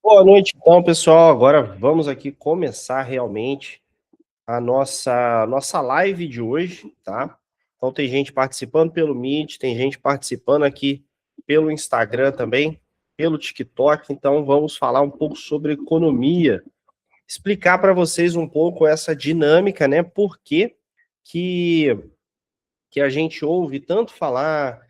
Boa noite, então, pessoal. Agora vamos aqui começar realmente a nossa live de hoje, tá? Então tem gente participando pelo Meet, tem gente participando aqui pelo Instagram também, pelo TikTok. Então vamos falar um pouco sobre economia, explicar para vocês um pouco essa dinâmica, né? Por que a gente ouve tanto falar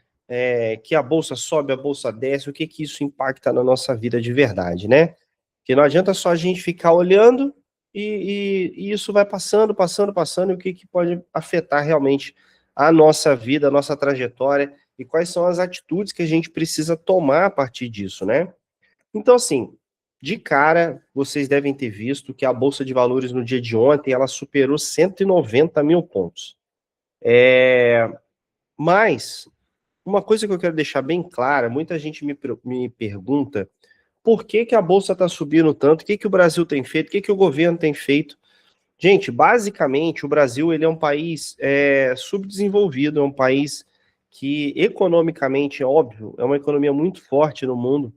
que a bolsa sobe, a bolsa desce, o que que isso impacta na nossa vida de verdade, né? Que não adianta só a gente ficar olhando e isso vai passando, passando, passando, e o que, que pode afetar realmente a nossa vida, a nossa trajetória, e quais são as atitudes que a gente precisa tomar a partir disso, né? Então, assim, de cara, vocês devem ter visto que a Bolsa de Valores no dia de ontem, ela superou 190 mil pontos. Mas, uma coisa que eu quero deixar bem clara, muita gente me pergunta por que, que a Bolsa está subindo tanto, o que, que o Brasil tem feito, o que, que o governo tem feito. Gente, basicamente, o Brasil ele é um país subdesenvolvido, é um país que, economicamente, é óbvio, é uma economia muito forte no mundo,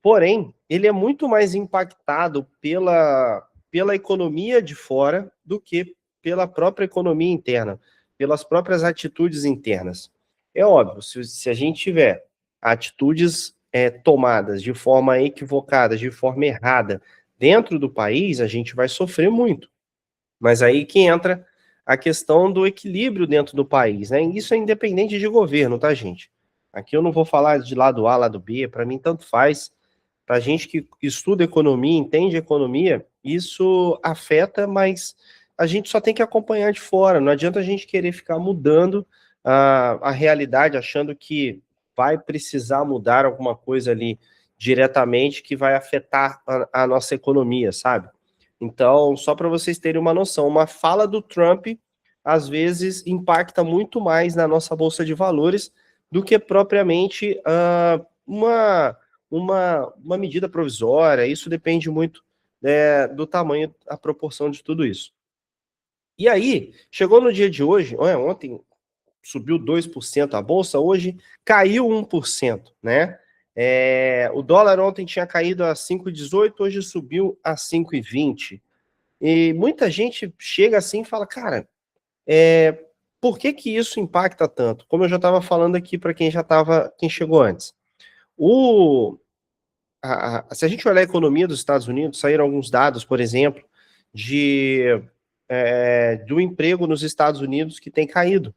porém, ele é muito mais impactado pela economia de fora do que pela própria economia interna, pelas próprias atitudes internas. É óbvio, se a gente tiver atitudes tomadas de forma equivocada, de forma errada, dentro do país, a gente vai sofrer muito. Mas aí que entra a questão do equilíbrio dentro do país, né? E isso é independente de governo, tá, gente? Aqui eu não vou falar de lado A, lado B, para mim tanto faz. Para gente que estuda economia, entende economia, isso afeta, mas a gente só tem que acompanhar de fora. Não adianta a gente querer ficar mudando a realidade, achando que vai precisar mudar alguma coisa ali diretamente que vai afetar a nossa economia, sabe? Então, só para vocês terem uma noção, uma fala do Trump às vezes impacta muito mais na nossa bolsa de valores do que propriamente uma medida provisória. Isso depende muito do tamanho, a proporção de tudo isso. E aí, chegou no dia de hoje, ontem subiu 2% a bolsa, hoje caiu 1%, né? O dólar ontem tinha caído a 5,18, hoje subiu a 5,20. E muita gente chega assim e fala, cara, por que que isso impacta tanto? Como eu já estava falando aqui para quem chegou antes. O, se a gente olhar a economia dos Estados Unidos, saíram alguns dados, por exemplo, do emprego nos Estados Unidos que tem caído.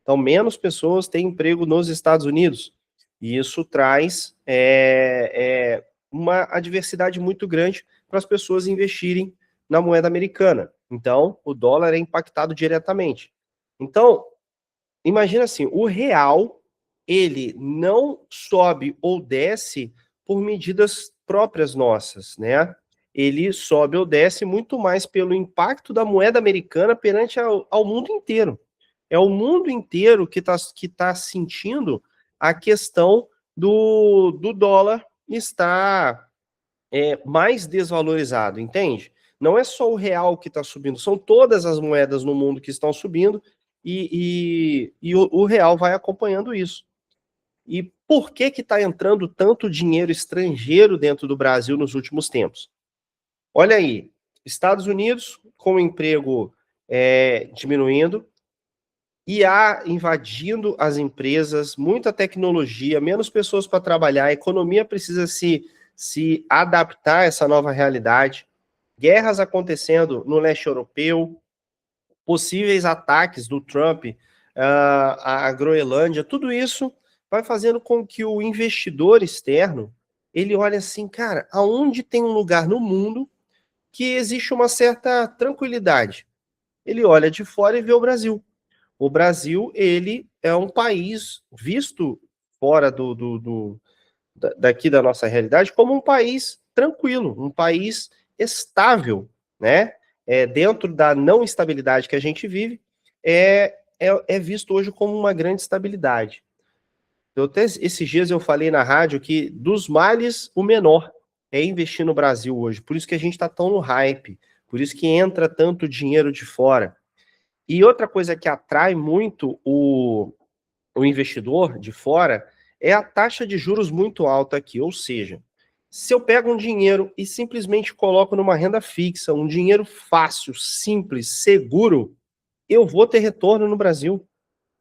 Então, menos pessoas têm emprego nos Estados Unidos. E isso traz uma adversidade muito grande para as pessoas investirem na moeda americana. Então, o dólar é impactado diretamente. Então, imagina assim, o real, ele não sobe ou desce por medidas próprias nossas, né? Ele sobe ou desce muito mais pelo impacto da moeda americana perante ao mundo inteiro. É o mundo inteiro que tá sentindo a questão do dólar estar mais desvalorizado, entende? Não é só o real que está subindo, são todas as moedas no mundo que estão subindo e o real vai acompanhando isso. E por que está entrando tanto dinheiro estrangeiro dentro do Brasil nos últimos tempos? Olha aí, Estados Unidos com o emprego diminuindo, IA invadindo as empresas, muita tecnologia, menos pessoas para trabalhar, a economia precisa se adaptar a essa nova realidade, guerras acontecendo no leste europeu, possíveis ataques do Trump à Groenlândia, tudo isso vai fazendo com que o investidor externo ele olhe assim, cara, aonde tem um lugar no mundo que existe uma certa tranquilidade? Ele olha de fora e vê o Brasil. O Brasil, ele é um país visto fora daqui da nossa realidade como um país tranquilo, um país estável, né? Dentro da não estabilidade que a gente vive, é visto hoje como uma grande estabilidade. Até esses dias eu falei na rádio que dos males o menor é investir no Brasil hoje. Por isso que a gente está tão no hype, por isso que entra tanto dinheiro de fora. E outra coisa que atrai muito o investidor de fora é a taxa de juros muito alta aqui, ou seja, Se eu pego um dinheiro e simplesmente coloco numa renda fixa, um dinheiro fácil, simples, seguro, eu vou ter retorno no Brasil,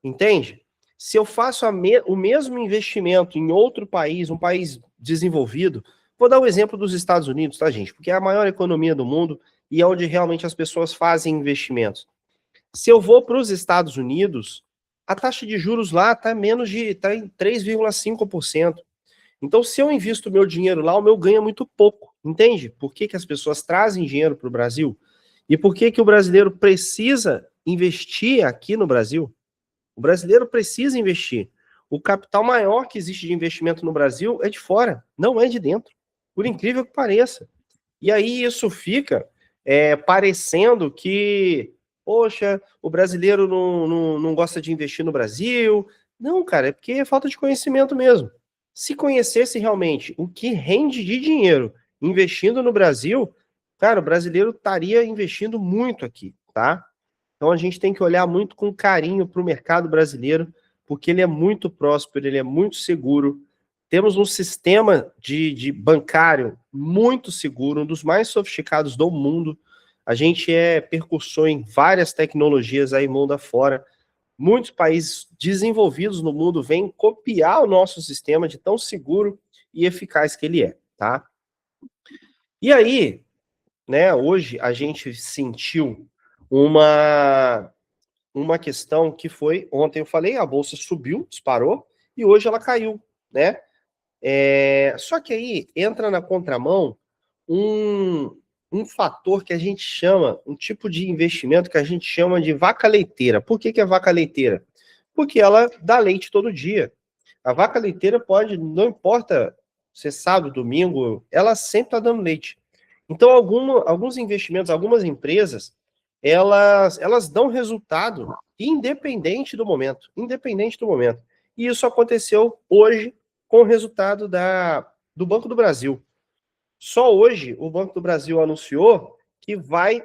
entende? Se eu faço o mesmo investimento em outro país, um país desenvolvido, vou dar o exemplo dos Estados Unidos, tá, gente? Porque é a maior economia do mundo e é onde realmente as pessoas fazem investimentos. Se eu vou para os Estados Unidos, a taxa de juros lá está tá em 3,5%. Então, se eu invisto meu dinheiro lá, o meu ganho é muito pouco, entende? Por que, que as pessoas trazem dinheiro para o Brasil? E por que, que o brasileiro precisa investir aqui no Brasil? O brasileiro precisa investir. O capital maior que existe de investimento no Brasil é de fora, não é de dentro. Por incrível que pareça. E aí isso fica parecendo que, poxa, o brasileiro não gosta de investir no Brasil. Não, cara, é porque é falta de conhecimento mesmo. Se conhecesse realmente o que rende de dinheiro investindo no Brasil, cara, o brasileiro estaria investindo muito aqui, tá? Então a gente tem que olhar muito com carinho para o mercado brasileiro, porque ele é muito próspero, ele é muito seguro. Temos um sistema de bancário muito seguro, um dos mais sofisticados do mundo. A gente é percursor em várias tecnologias aí mundo afora. Muitos países desenvolvidos no mundo vêm copiar o nosso sistema de tão seguro e eficaz que ele é, tá? E aí, né, hoje a gente sentiu uma questão que foi, ontem eu falei, a bolsa subiu, disparou, e hoje ela caiu, né? Só que aí entra na contramão um, um fator que a gente chama, um tipo de investimento que a gente chama de vaca leiteira. Por que é vaca leiteira? Porque ela dá leite todo dia. A vaca leiteira pode, não importa se é sábado, domingo, ela sempre está dando leite. Então, alguns investimentos, algumas empresas, elas dão resultado independente do momento. Independente do momento. E isso aconteceu hoje com o resultado do Banco do Brasil. Só hoje o Banco do Brasil anunciou que vai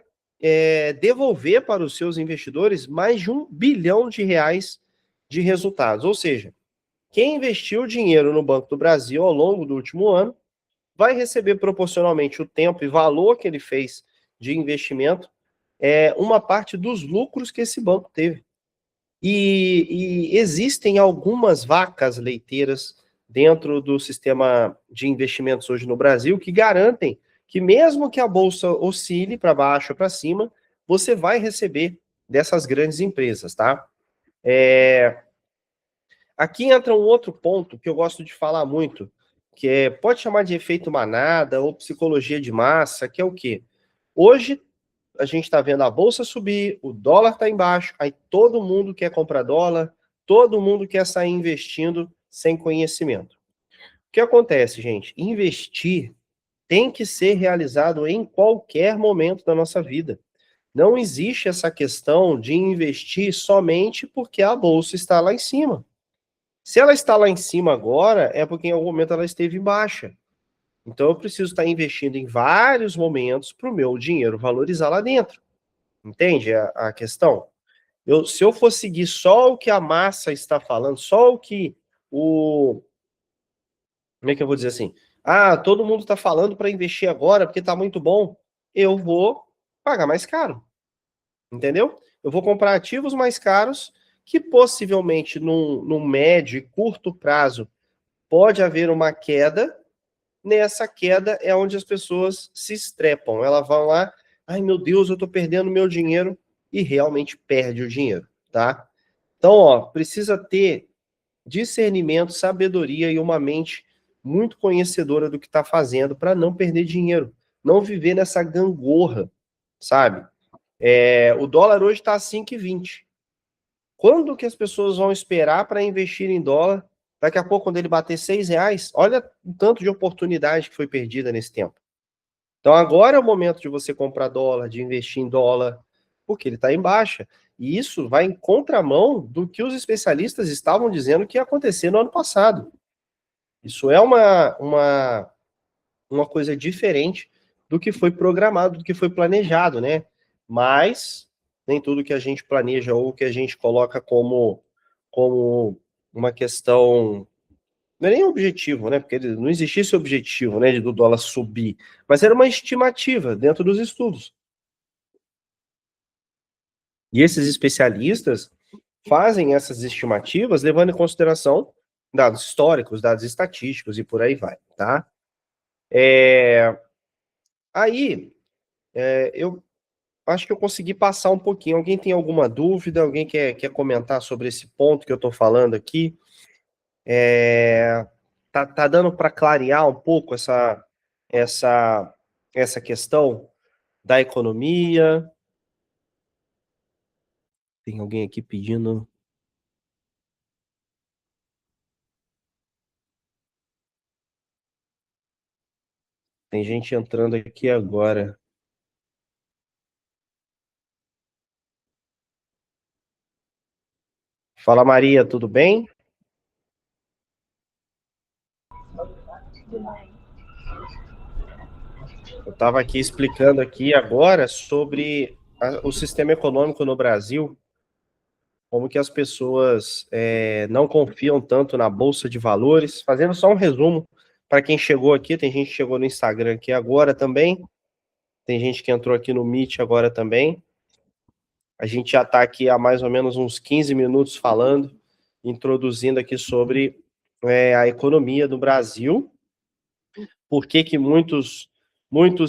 devolver para os seus investidores mais de R$ 1 bilhão de resultados. Ou seja, quem investiu dinheiro no Banco do Brasil ao longo do último ano vai receber proporcionalmente o tempo e valor que ele fez de investimento, uma parte dos lucros que esse banco teve. E existem algumas vacas leiteiras dentro do sistema de investimentos hoje no Brasil que garantem que mesmo que a bolsa oscile para baixo ou para cima, você vai receber dessas grandes empresas, tá? Aqui entra um outro ponto que eu gosto de falar muito, que pode chamar de efeito manada ou psicologia de massa, que é o quê? Hoje a gente está vendo a bolsa subir, o dólar está embaixo, aí todo mundo quer comprar dólar, todo mundo quer sair investindo sem conhecimento. O que acontece, gente? Investir tem que ser realizado em qualquer momento da nossa vida. Não existe essa questão de investir somente porque a bolsa está lá em cima. Se ela está lá em cima agora, é porque em algum momento ela esteve em baixa. Então eu preciso estar investindo em vários momentos para o meu dinheiro valorizar lá dentro. Entende a questão? Se eu for seguir só o que a massa está falando, só o que o. Como é que eu vou dizer assim? Ah, todo mundo está falando para investir agora porque está muito bom. Eu vou pagar mais caro. Entendeu? Eu vou comprar ativos mais caros que possivelmente num médio e curto prazo pode haver uma queda. Nessa queda é onde as pessoas se estrepam. Elas vão lá, ai meu Deus, eu estou perdendo meu dinheiro, e realmente perde o dinheiro, tá? Então, ó, precisa ter discernimento, sabedoria e uma mente muito conhecedora do que está fazendo para não perder dinheiro, não viver nessa gangorra, sabe? O dólar hoje está a 5,20. Quando que as pessoas vão esperar para investir em dólar? Daqui a pouco, quando ele bater R$ 6, olha o tanto de oportunidade que foi perdida nesse tempo. Então, agora é o momento de você comprar dólar, de investir em dólar, porque ele está em baixa. E isso vai em contramão do que os especialistas estavam dizendo que ia acontecer no ano passado. Isso é uma coisa diferente do que foi programado, do que foi planejado, né? Mas nem tudo que a gente planeja ou que a gente coloca como uma questão não é nem objetivo, né? Porque não existia esse objetivo, né, do dólar subir, mas era uma estimativa dentro dos estudos. E esses especialistas fazem essas estimativas levando em consideração dados históricos, dados estatísticos e por aí vai, tá? Aí, eu acho que eu consegui passar um pouquinho. Alguém tem alguma dúvida? Alguém quer comentar sobre esse ponto que eu estou falando aqui? Tá dando para clarear um pouco essa, essa questão da economia? Tem alguém aqui pedindo. Tem gente entrando aqui agora. Fala, Maria, tudo bem? Eu estava aqui explicando aqui agora sobre o sistema econômico no Brasil, como que as pessoas não confiam tanto na Bolsa de Valores. Fazendo só um resumo para quem chegou aqui, tem gente que chegou no Instagram aqui agora também, tem gente que entrou aqui no Meet agora também. A gente já está aqui há mais ou menos uns 15 minutos falando, introduzindo aqui sobre a economia do Brasil, por que que muitos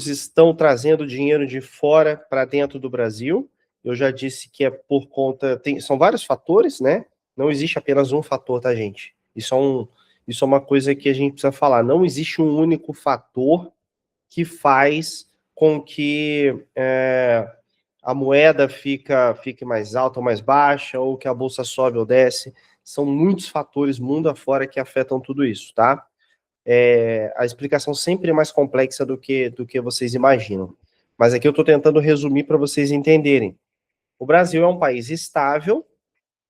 estão trazendo dinheiro de fora para dentro do Brasil. Eu já disse que é por conta, são vários fatores, né? Não existe apenas um fator, tá, gente? Isso é uma coisa que a gente precisa falar. Não existe um único fator que faz com que a moeda fique mais alta ou mais baixa, ou que a bolsa sobe ou desce. São muitos fatores mundo afora que afetam tudo isso, tá? A explicação sempre é mais complexa do que vocês imaginam. Mas aqui eu estou tentando resumir para vocês entenderem. O Brasil é um país estável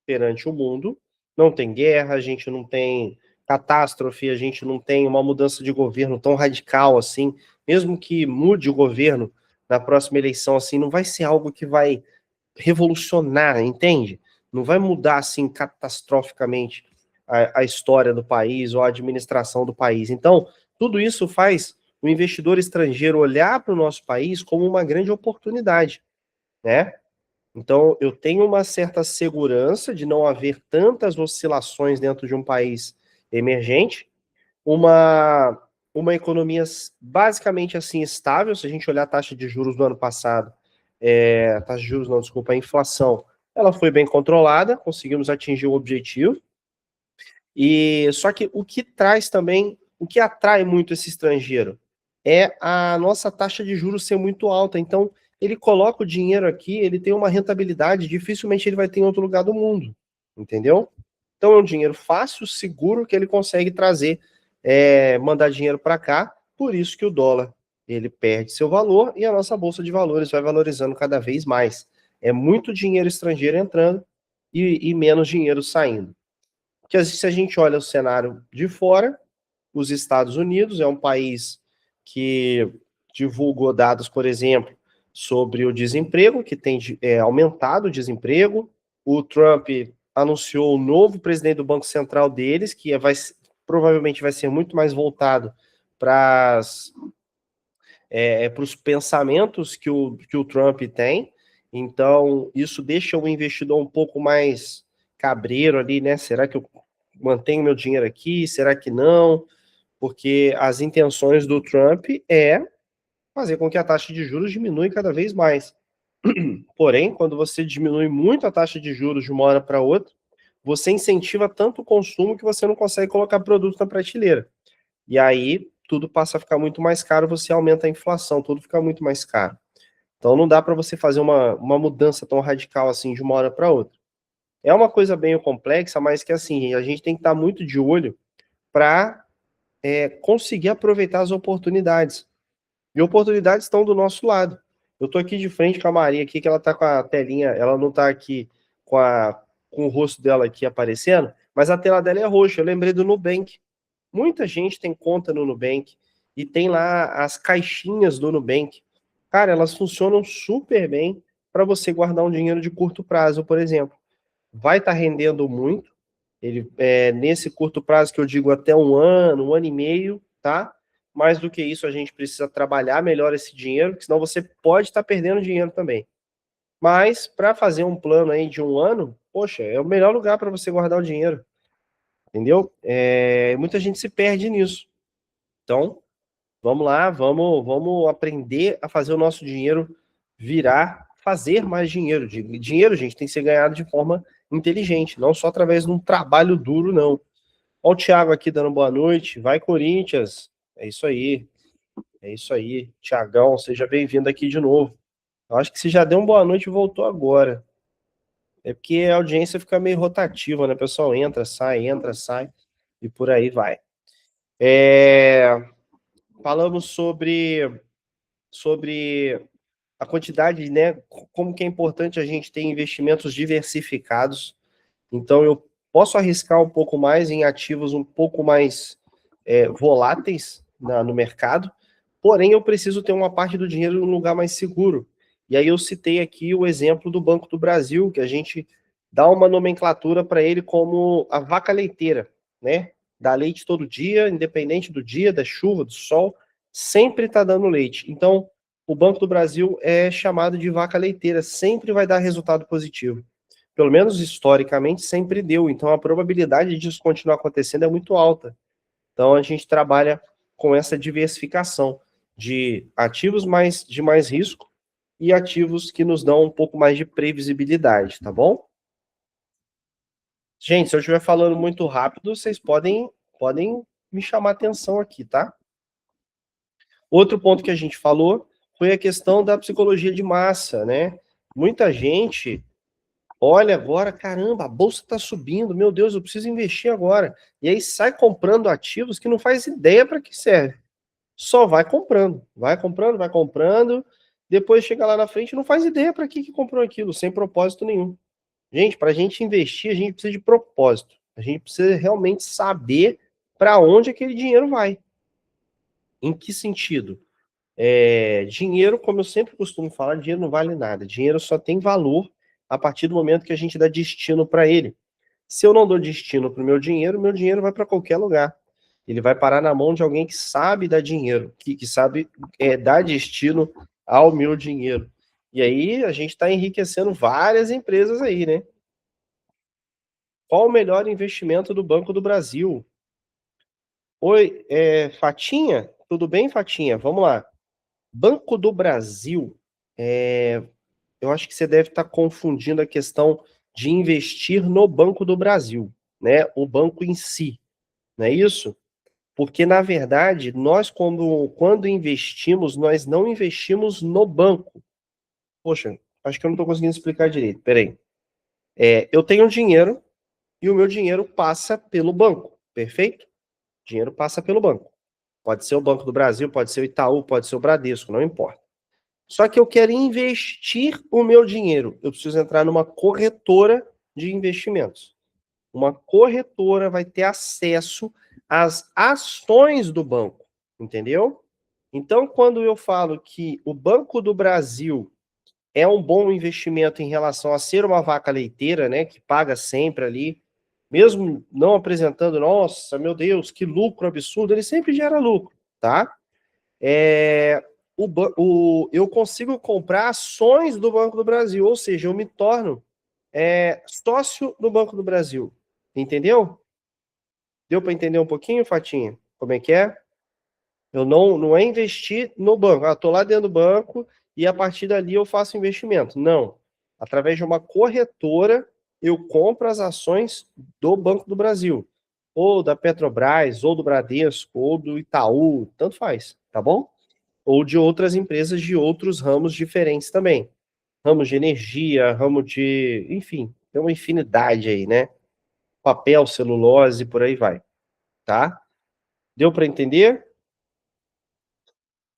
perante o mundo, não tem guerra, a gente não tem catástrofe, a gente não tem uma mudança de governo tão radical assim. Mesmo que mude o governo na próxima eleição, assim, não vai ser algo que vai revolucionar, entende? Não vai mudar assim catastroficamente a história do país ou a administração do país. Então, tudo isso faz o investidor estrangeiro olhar para o nosso país como uma grande oportunidade, né? Então, eu tenho uma certa segurança de não haver tantas oscilações dentro de um país emergente, uma, uma economia basicamente assim estável. Se a gente olhar a taxa de juros do ano passado, taxa de juros não, desculpa, a inflação, ela foi bem controlada, conseguimos atingir o objetivo. E só que o que traz também, o que atrai muito esse estrangeiro é a nossa taxa de juros ser muito alta. Então, ele coloca o dinheiro aqui, ele tem uma rentabilidade, dificilmente ele vai ter em outro lugar do mundo, entendeu? Então, é um dinheiro fácil, seguro, que ele consegue trazer, mandar dinheiro para cá, por isso que o dólar ele perde seu valor e a nossa bolsa de valores vai valorizando cada vez mais. É muito dinheiro estrangeiro entrando e menos dinheiro saindo. Porque se a gente olha o cenário de fora, os Estados Unidos é um país que divulgou dados, por exemplo, sobre o desemprego, que tem aumentado o desemprego. O Trump anunciou o novo presidente do Banco Central deles, que provavelmente vai ser muito mais voltado para os pensamentos que o Trump tem. Então, isso deixa o investidor um pouco mais cabreiro ali, né? Será que eu mantenho meu dinheiro aqui? Será que não? Porque as intenções do Trump é fazer com que a taxa de juros diminua cada vez mais. Porém, quando você diminui muito a taxa de juros de uma hora para outra, você incentiva tanto o consumo que você não consegue colocar produto na prateleira. E aí tudo passa a ficar muito mais caro, você aumenta a inflação, tudo fica muito mais caro. Então não dá para você fazer uma mudança tão radical assim de uma hora para outra. É uma coisa bem complexa, mas que assim, a gente tem que estar muito de olho para conseguir aproveitar as oportunidades. E oportunidades estão do nosso lado. Eu estou aqui de frente com a Maria aqui, que ela está com a telinha, ela não está aqui com o rosto dela aqui aparecendo, mas a tela dela é roxa. Eu lembrei do Nubank. Muita gente tem conta no Nubank e tem lá as caixinhas do Nubank. Cara, elas funcionam super bem para você guardar um dinheiro de curto prazo, por exemplo. Vai estar rendendo muito, Ele nesse curto prazo que eu digo até um ano e meio, tá? Mais do que isso, a gente precisa trabalhar melhor esse dinheiro, porque senão você pode estar perdendo dinheiro também. Mas para fazer um plano aí de um ano, poxa, é o melhor lugar para você guardar o dinheiro, entendeu? Muita gente se perde nisso. Então, vamos lá, vamos aprender a fazer o nosso dinheiro virar, fazer mais dinheiro. Dinheiro, gente, tem que ser ganhado de forma inteligente, não só através de um trabalho duro, não. Olha o Thiago aqui dando boa noite. Vai, Corinthians. É isso aí. É isso aí. Thiagão, seja bem-vindo aqui de novo. Eu acho que você já deu uma boa noite e voltou agora. É porque a audiência fica meio rotativa, né? O pessoal entra, sai, e por aí vai. Falamos sobre a quantidade, né? Como que é importante a gente ter investimentos diversificados. Então, eu posso arriscar um pouco mais em ativos um pouco mais voláteis no mercado, porém, eu preciso ter uma parte do dinheiro em um lugar mais seguro. E aí eu citei aqui o exemplo do Banco do Brasil, que a gente dá uma nomenclatura para ele como a vaca leiteira, né? Dá leite todo dia, independente do dia, da chuva, do sol, sempre está dando leite. Então, o Banco do Brasil é chamado de vaca leiteira, sempre vai dar resultado positivo. Pelo menos historicamente sempre deu, então a probabilidade disso continuar acontecendo é muito alta. Então a gente trabalha com essa diversificação de ativos de mais risco e ativos que nos dão um pouco mais de previsibilidade, tá bom? Gente, se eu estiver falando muito rápido, vocês podem me chamar atenção aqui, tá? Outro ponto que a gente falou foi a questão da psicologia de massa, né? Muita gente olha agora, caramba, a bolsa está subindo, meu Deus, eu preciso investir agora. E aí sai comprando ativos que não faz ideia para que serve. Só vai comprando, depois chega lá na frente e não faz ideia para que comprou aquilo, sem propósito nenhum. Gente, para a gente investir, a gente precisa de propósito. A gente precisa realmente saber para onde aquele dinheiro vai. Em que sentido? Dinheiro, como eu sempre costumo falar, dinheiro não vale nada. Dinheiro só tem valor a partir do momento que a gente dá destino para ele. Se eu não dou destino para o meu dinheiro vai para qualquer lugar. Ele vai parar na mão de alguém que sabe dar dinheiro, que sabe dar destino ao meu dinheiro. E aí a gente está enriquecendo várias empresas aí, né? Qual o melhor investimento do Banco do Brasil? Oi, Fatinha? Tudo bem, Fatinha? Vamos lá. Banco do Brasil, eu acho que você deve estar confundindo a questão de investir no Banco do Brasil, né? O banco em si, não é isso? Porque, na verdade, nós, quando investimos, nós não investimos no banco. Poxa, acho que eu não estou conseguindo explicar direito. Peraí. Eu tenho dinheiro e o meu dinheiro passa pelo banco, perfeito? Dinheiro passa pelo banco. Pode ser o Banco do Brasil, pode ser o Itaú, pode ser o Bradesco, não importa. Só que eu quero investir o meu dinheiro. Eu preciso entrar numa corretora de investimentos. Uma corretora vai ter acesso às ações do banco, entendeu? Então, quando eu falo que o Banco do Brasil é um bom investimento em relação a ser uma vaca leiteira, né, que paga sempre ali, mesmo não apresentando, nossa, meu Deus, que lucro absurdo, ele sempre gera lucro, tá? Eu consigo comprar ações do Banco do Brasil, ou seja, eu me torno sócio do Banco do Brasil, entendeu? Deu para entender um pouquinho, Fatinha? Como é que é? Eu não é investir no banco. Estou lá dentro do banco e a partir dali eu faço investimento. Não. Através de uma corretora, eu compro as ações do Banco do Brasil. Ou da Petrobras, ou do Bradesco, ou do Itaú, tanto faz, tá bom? Ou de outras empresas de outros ramos diferentes também. Ramos de energia, ramo de. Enfim, tem uma infinidade aí, né? Papel, celulose, por aí vai, tá? Deu para entender?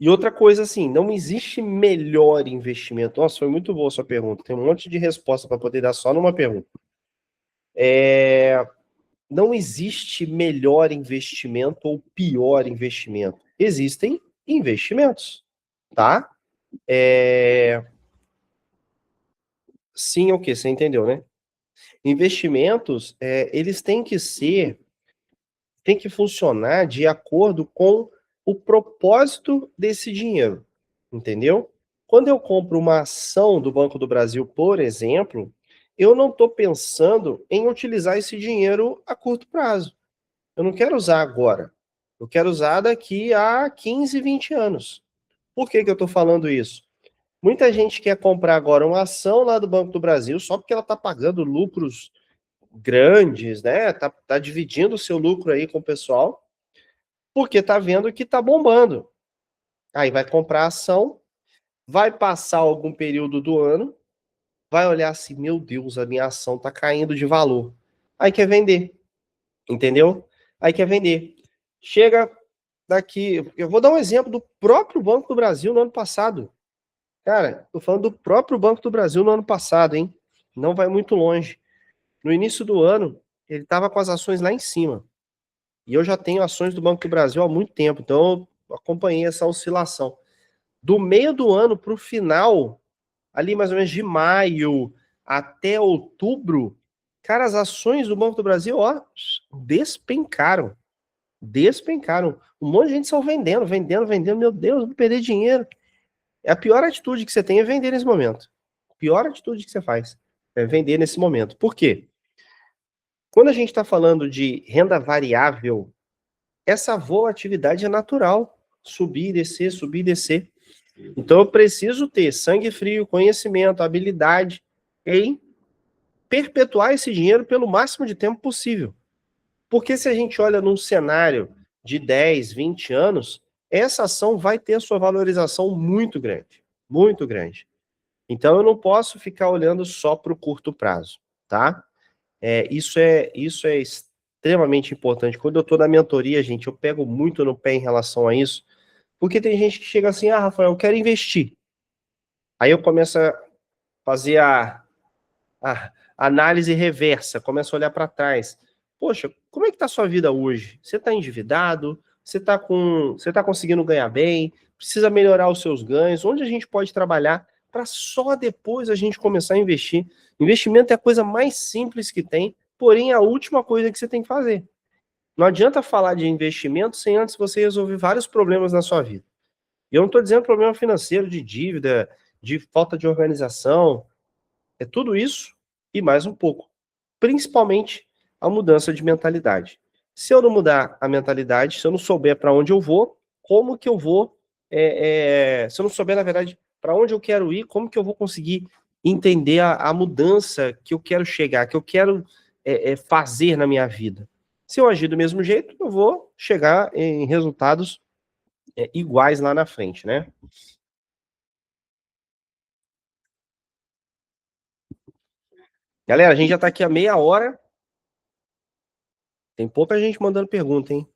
E outra coisa, assim, não existe melhor investimento. Nossa, foi muito boa a sua pergunta. Tem um monte de resposta para poder dar só numa pergunta. Não existe melhor investimento ou pior investimento. Existem investimentos, tá? Sim, o que? Você entendeu, né? Investimentos, eles têm que funcionar de acordo com o propósito desse dinheiro, entendeu? Quando eu compro uma ação do Banco do Brasil, por exemplo, eu não estou pensando em utilizar esse dinheiro a curto prazo. Eu não quero usar agora. Eu quero usar daqui a 15, 20 anos. Por que eu estou falando isso? Muita gente quer comprar agora uma ação lá do Banco do Brasil só porque ela está pagando lucros grandes, né? Tá dividindo o seu lucro aí com o pessoal, porque tá vendo que tá bombando. Aí vai comprar a ação, vai passar algum período do ano, vai olhar assim, meu Deus, a minha ação tá caindo de valor. Aí quer vender, entendeu? Aí quer vender. Chega daqui, eu vou dar um exemplo do próprio Banco do Brasil no ano passado. Cara, tô falando do próprio Banco do Brasil no ano passado, hein? Não vai muito longe. No início do ano, ele estava com as ações lá em cima. E eu já tenho ações do Banco do Brasil há muito tempo, então eu acompanhei essa oscilação. Do meio do ano para o final, ali mais ou menos de maio até outubro, cara, as ações do Banco do Brasil, ó, despencaram. Despencaram. Um monte de gente saiu vendendo, vendendo, vendendo. Meu Deus, vou perder dinheiro. É a pior atitude que você tem é vender nesse momento. A pior atitude que você faz é vender nesse momento. Por quê? Quando a gente está falando de renda variável, essa volatilidade é natural. Subir, descer, subir, descer. Então eu preciso ter sangue frio, conhecimento, habilidade em perpetuar esse dinheiro pelo máximo de tempo possível. Porque se a gente olha num cenário de 10, 20 anos, essa ação vai ter a sua valorização muito grande. Muito grande. Então eu não posso ficar olhando só para o curto prazo, tá? Isso é extremamente importante. Quando eu estou na mentoria, gente, eu pego muito no pé em relação a isso, porque tem gente que chega assim, ah, Rafael, eu quero investir. Aí eu começo a fazer a análise reversa, começo a olhar para trás. Poxa, como é que está a sua vida hoje? Você está endividado? Você tá conseguindo ganhar bem? Precisa melhorar os seus ganhos? Onde a gente pode trabalhar para só depois a gente começar a investir? Investimento é a coisa mais simples que tem, porém é a última coisa que você tem que fazer. Não adianta falar de investimento sem antes você resolver vários problemas na sua vida. E eu não estou dizendo problema financeiro, de dívida, de falta de organização. É tudo isso e mais um pouco. Principalmente a mudança de mentalidade. Se eu não mudar a mentalidade, se eu não souber para onde eu vou, como que eu vou. Se eu não souber, na verdade, para onde eu quero ir, como que eu vou conseguir entender a mudança que eu quero chegar, que eu quero fazer na minha vida. Se eu agir do mesmo jeito, eu vou chegar em resultados iguais lá na frente, né? Galera, a gente já está aqui há meia hora. Tem pouca gente mandando pergunta, hein?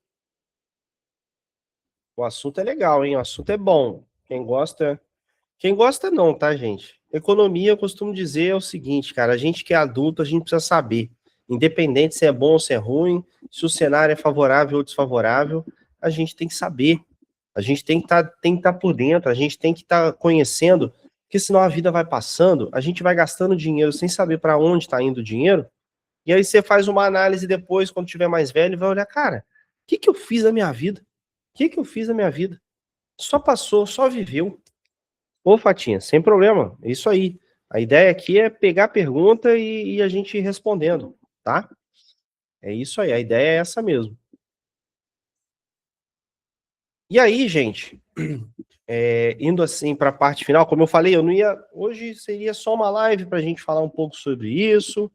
O assunto é legal, hein? O assunto é bom. Quem gosta não, tá, gente? Economia, eu costumo dizer é o seguinte, cara, a gente que é adulto, a gente precisa saber, independente se é bom ou se é ruim, se o cenário é favorável ou desfavorável, a gente tem que saber. A gente tem que tá por dentro, a gente tem que estar conhecendo, porque senão a vida vai passando, a gente vai gastando dinheiro sem saber para onde está indo o dinheiro, e aí você faz uma análise depois, quando tiver mais velho, e vai olhar, cara, o que que eu fiz na minha vida? O que que eu fiz na minha vida? Só passou, só viveu. Ô, Fatinha, sem problema. É isso aí. A ideia aqui é pegar a pergunta e a gente ir respondendo, tá? É isso aí, a ideia é essa mesmo. E aí, gente, indo assim para a parte final, como eu falei, eu não ia. Hoje seria só uma live para a gente falar um pouco sobre isso.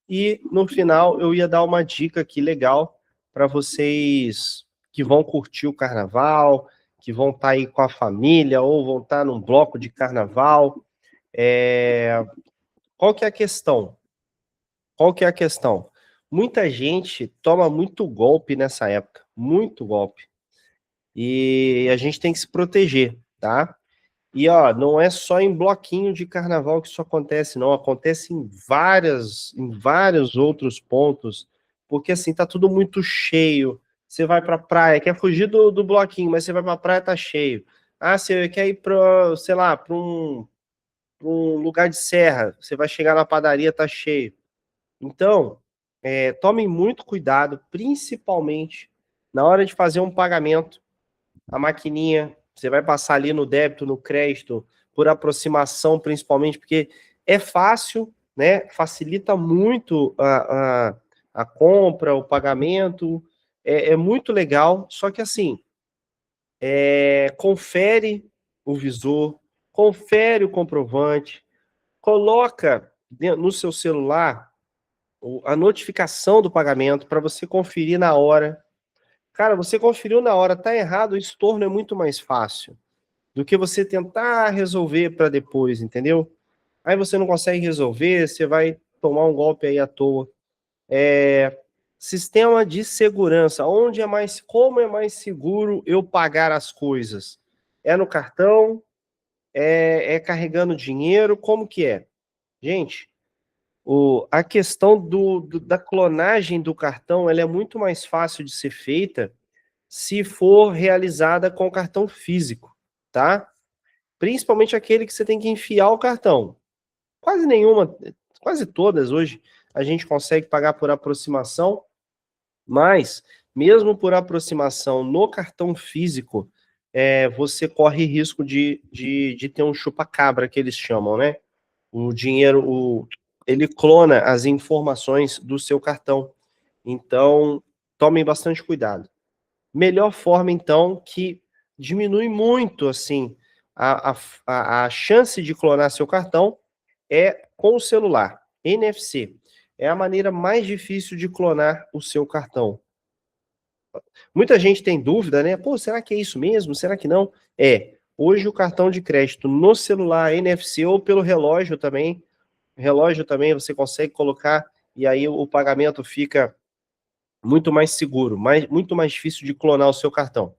E no final eu ia dar uma dica aqui legal para vocês que vão curtir o carnaval, que vão estar aí com a família ou vão estar num bloco de carnaval. Qual que é a questão? Qual que é a questão? Muita gente toma muito golpe nessa época, muito golpe. E a gente tem que se proteger, tá? E ó, não é só em bloquinho de carnaval que isso acontece, não. Acontece em vários outros pontos, porque assim tá tudo muito cheio. Você vai pra praia, quer fugir do bloquinho, mas você vai pra praia, tá cheio. Ah, você quer ir pra, sei lá, pra um lugar de serra, você vai chegar na padaria, tá cheio. Então, tomem muito cuidado, principalmente na hora de fazer um pagamento. A maquininha, você vai passar ali no débito, no crédito, por aproximação, principalmente, porque é fácil, né? Facilita muito a compra, o pagamento, é muito legal, só que assim, confere o visor, confere o comprovante, coloca no seu celular a notificação do pagamento para você conferir na hora. Cara, você conferiu na hora, tá errado, o estorno é muito mais fácil do que você tentar resolver para depois, entendeu? Aí você não consegue resolver, você vai tomar um golpe aí à toa. Sistema de segurança, como é mais seguro eu pagar as coisas? É no cartão? É carregando dinheiro? Como que é? Gente, a questão da clonagem do cartão, ela é muito mais fácil de ser feita se for realizada com cartão físico, tá? Principalmente aquele que você tem que enfiar o cartão. Quase nenhuma, quase todas hoje a gente consegue pagar por aproximação, mas mesmo por aproximação no cartão físico, você corre risco de ter um chupa-cabra, que eles chamam, né? O dinheiro, ele clona as informações do seu cartão. Então, tomem bastante cuidado. Melhor forma, então, que diminui muito, assim, a chance de clonar seu cartão é com o celular. NFC é a maneira mais difícil de clonar o seu cartão. Muita gente tem dúvida, né? Pô, será que é isso mesmo? Será que não? Hoje o cartão de crédito no celular NFC ou pelo relógio também você consegue colocar e aí o pagamento fica muito mais seguro, muito mais difícil de clonar o seu cartão.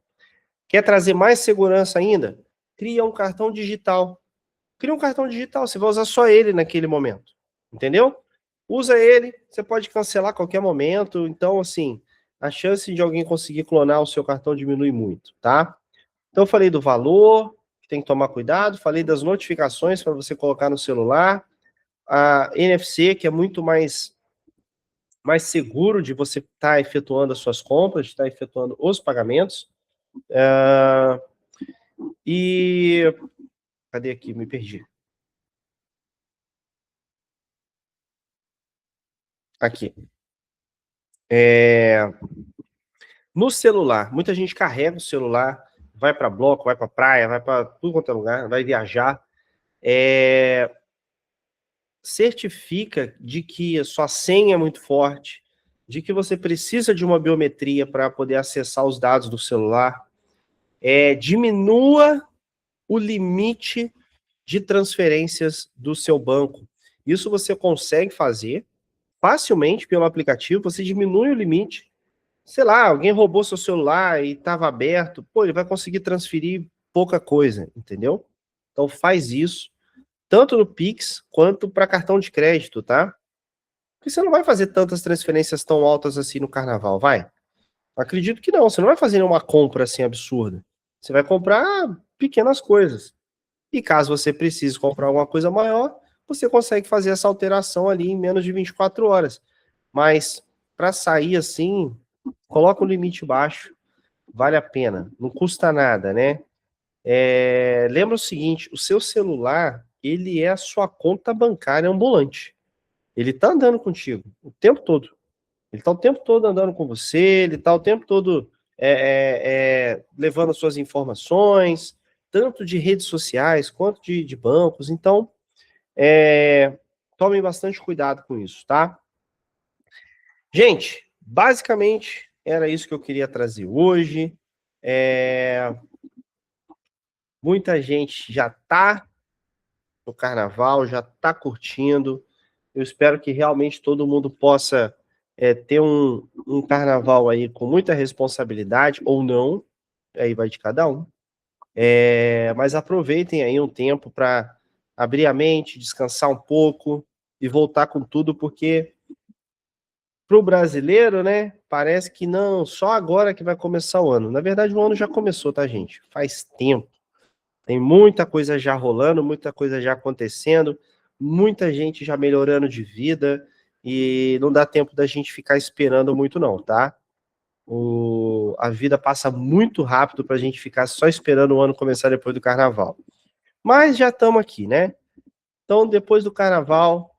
Quer trazer mais segurança ainda? Cria um cartão digital. Cria um cartão digital, você vai usar só ele naquele momento. Entendeu? Usa ele, você pode cancelar a qualquer momento. Então, assim, a chance de alguém conseguir clonar o seu cartão diminui muito, tá? Então, eu falei do valor, que tem que tomar cuidado. Falei das notificações para você colocar no celular. A NFC, que é muito mais seguro de você estar efetuando as suas compras, de estar efetuando os pagamentos. E cadê aqui? Me perdi. Aqui. No celular, muita gente carrega o celular, vai para bloco, vai para praia, vai para tudo quanto é lugar, vai viajar. Certifica de que a sua senha é muito forte, de que você precisa de uma biometria para poder acessar os dados do celular. Diminua o limite de transferências do seu banco. Isso você consegue fazer facilmente pelo aplicativo, você diminui o limite. Sei lá, alguém roubou seu celular e estava aberto, pô, ele vai conseguir transferir pouca coisa, entendeu? Então faz isso, tanto no Pix quanto para cartão de crédito, tá? Porque você não vai fazer tantas transferências tão altas assim no carnaval, vai? Acredito que não, você não vai fazer uma compra assim absurda. Você vai comprar pequenas coisas. E caso você precise comprar alguma coisa maior, você consegue fazer essa alteração ali em menos de 24 horas. Mas para sair assim, coloca um limite baixo, vale a pena, não custa nada, né? Lembra o seguinte, o seu celular, ele é a sua conta bancária ambulante. Ele tá andando contigo o tempo todo. Ele tá o tempo todo andando com você, ele tá o tempo todo levando as suas informações, tanto de redes sociais quanto de bancos. Então, tomem bastante cuidado com isso, tá? Gente, basicamente era isso que eu queria trazer hoje. Muita gente já tá no carnaval, já tá curtindo. Eu espero que realmente todo mundo possa ter um carnaval aí com muita responsabilidade, ou não, aí vai de cada um. Mas aproveitem aí um tempo para abrir a mente, descansar um pouco e voltar com tudo, porque para o brasileiro, né, parece que não, só agora que vai começar o ano. Na verdade, o ano já começou, tá, gente? Faz tempo. Tem muita coisa já rolando, muita coisa já acontecendo, muita gente já melhorando de vida. e não dá tempo da gente ficar esperando muito não, tá? A vida passa muito rápido para a gente ficar só esperando o ano começar depois do carnaval. Mas já estamos aqui, né? Então, depois do carnaval,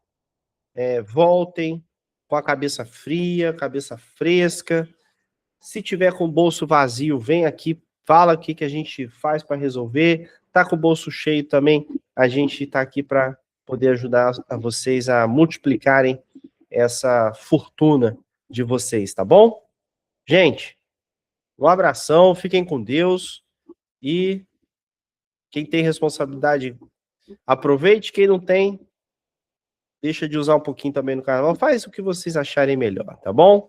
voltem com a cabeça fria, cabeça fresca. Se tiver com o bolso vazio, vem aqui, fala o que a gente faz para resolver. Tá com o bolso cheio também, a gente está aqui para poder ajudar a vocês a multiplicarem essa fortuna de vocês, tá bom? Gente, um abração, fiquem com Deus e quem tem responsabilidade, aproveite. Quem não tem, deixa de usar um pouquinho também no carnaval. Faz o que vocês acharem melhor, tá bom?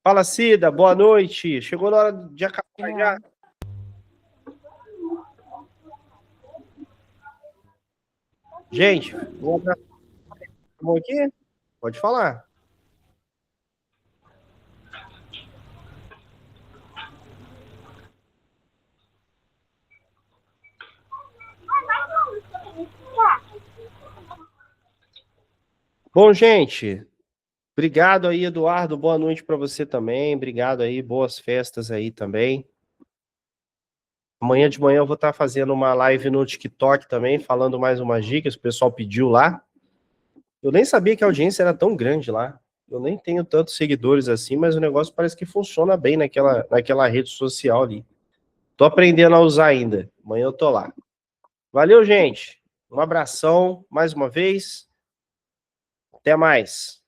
Fala, Cida, boa noite. Chegou na hora de acabar já. Gente, um abraço aqui. Pode falar. Bom, gente, obrigado aí, Eduardo. Boa noite para você também. Obrigado aí, boas festas aí também. Amanhã de manhã eu vou estar fazendo uma live no TikTok também, falando mais umas dicas, o pessoal pediu lá. Eu nem sabia que a audiência era tão grande lá. Eu nem tenho tantos seguidores assim, mas o negócio parece que funciona bem naquela rede social ali. Tô aprendendo a usar ainda. Amanhã eu tô lá. Valeu, gente. Um abração mais uma vez. Até mais.